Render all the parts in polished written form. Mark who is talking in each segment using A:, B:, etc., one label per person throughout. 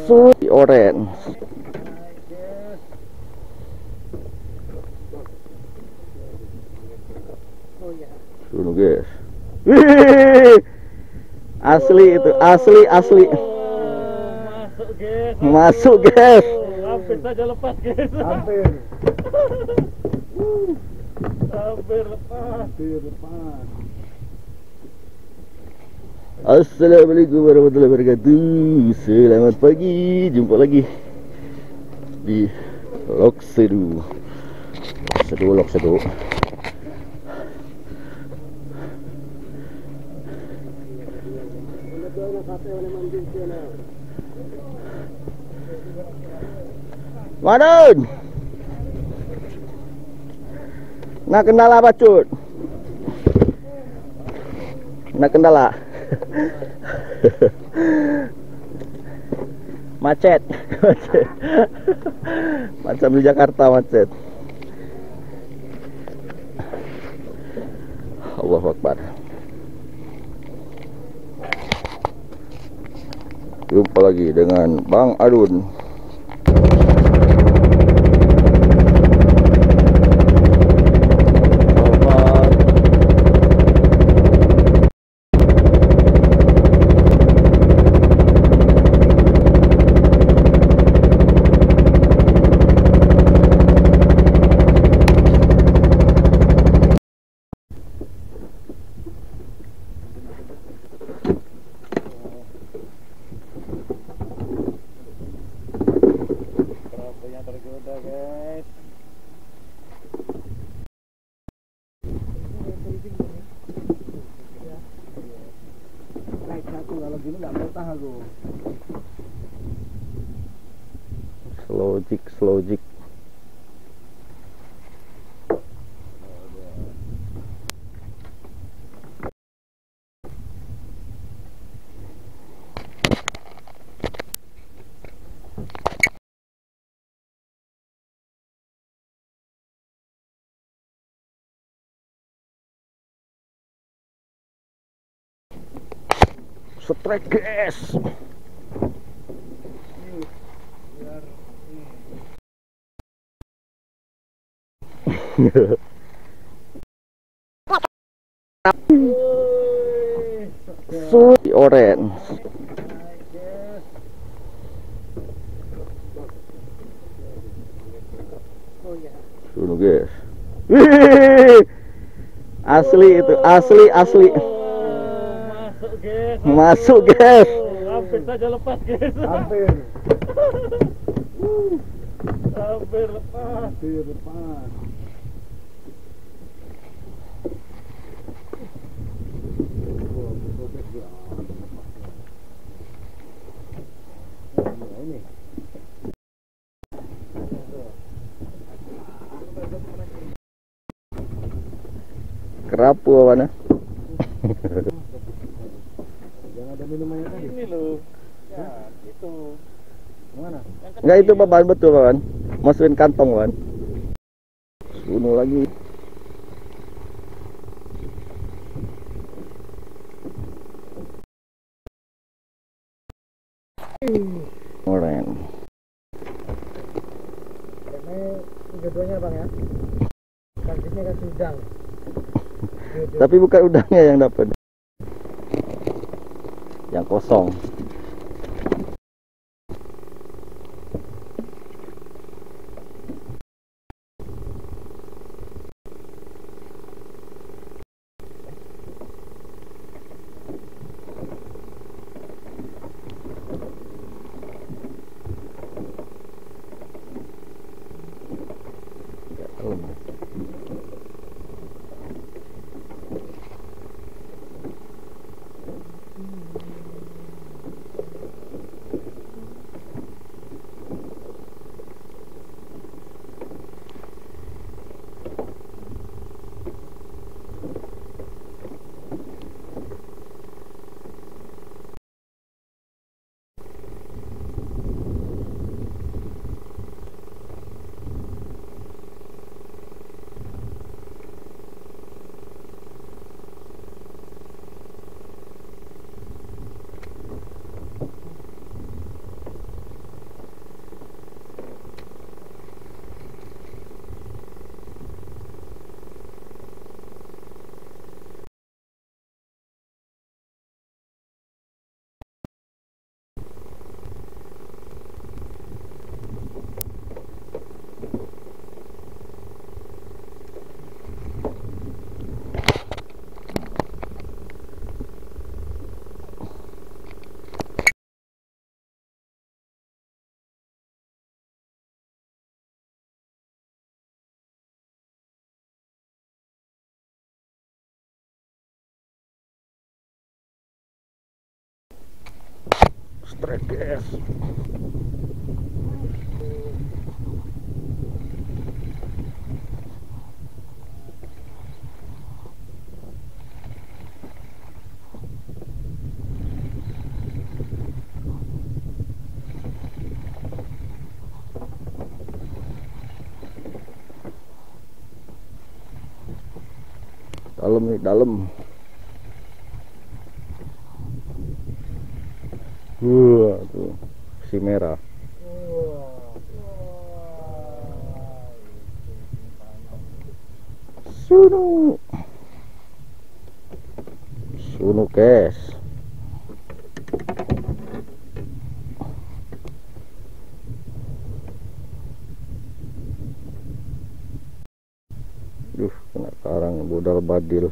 A: Sui oren. Suruh guys. Wih, asli itu, asli. Masuk guys.
B: Hampir saja lepas guys.
C: Hampir.
B: Hampir lepas.
A: Assalamualaikum warahmatullahi wabarakatuh. Selamat pagi, jumpa lagi di Loksedu. Loksedu. Madun. Nak kendala apa cut? Nak kendala. Macet. Macam di Jakarta macet. Allahu Akbar. Jumpa lagi dengan Bang Adun.
B: Tergoda guys.
C: Naik satu kalau gini nggak mau tahan aku.
A: Slow jig. Strike gas. Sui oren. Suruh guys. Wih, asli itu, asli. Masuk guys.
B: Hampir saja lepas guys.
C: Hampir.
B: Hampir lepas.
C: Ini.
A: Kerapu awana.
C: Yang ada minumannya tadi.
B: Ini loh. Ya, itu.
C: Mana?
A: Enggak, itu bahan betul kawan. Masukin kantong kawan. Bunuh lagi. Oren.
C: Ini kedua-duanya bang ya. Kantisnya kan udang.
A: Tapi bukan udangnya yang dapat. Yang kosong. strike guys. Dalam nih, dalam. Tuh si merah. Sunu. Sunu guys. Kena karang budal badil.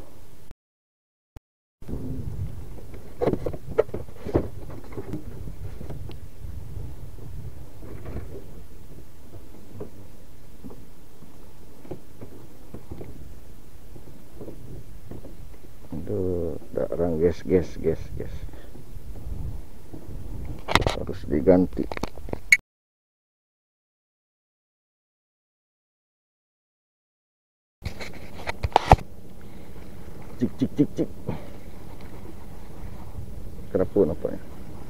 A: Aduh, darang guys. Harus diganti. Cik. Kerapun apa ya?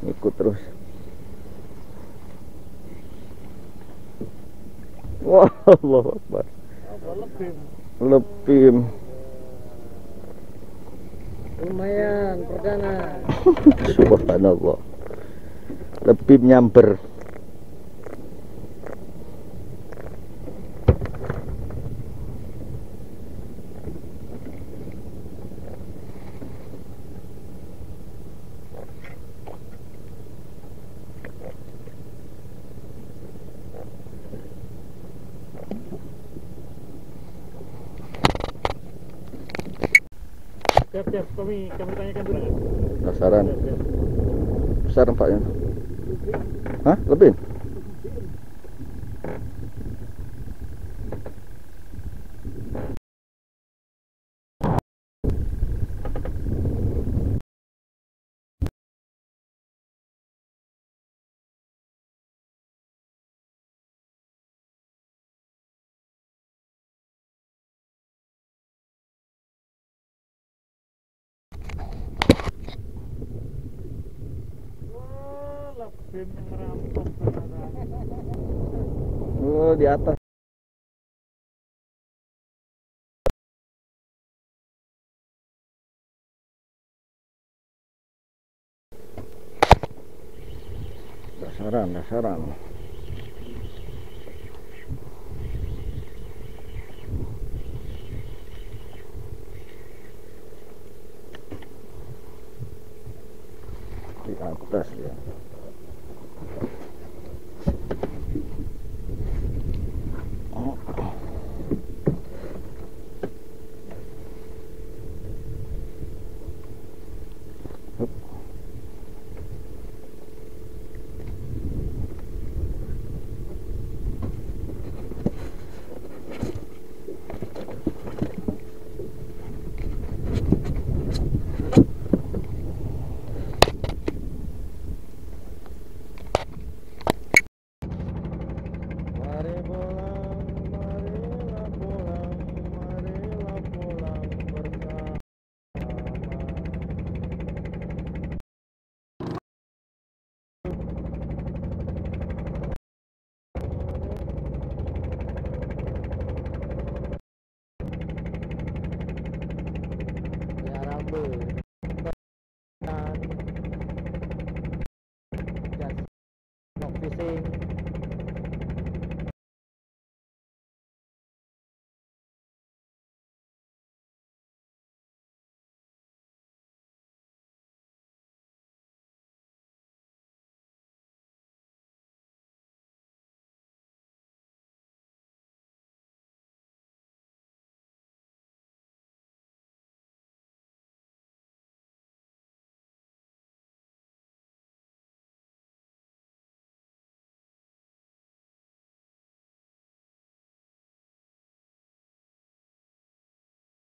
A: Ngikut terus. Wah, Allah Akbar. Lepim.
C: Lumayan perdana.
A: Subhanallah. Lepim nyamber.
B: Siap, kami tanyakan dulu.
A: Dasaran. Besar nampaknya. Hah? Lebih?
B: Lepim yang merampok.
A: Oh, di atas. Dasaran. Di atas ya.
C: Just fishing.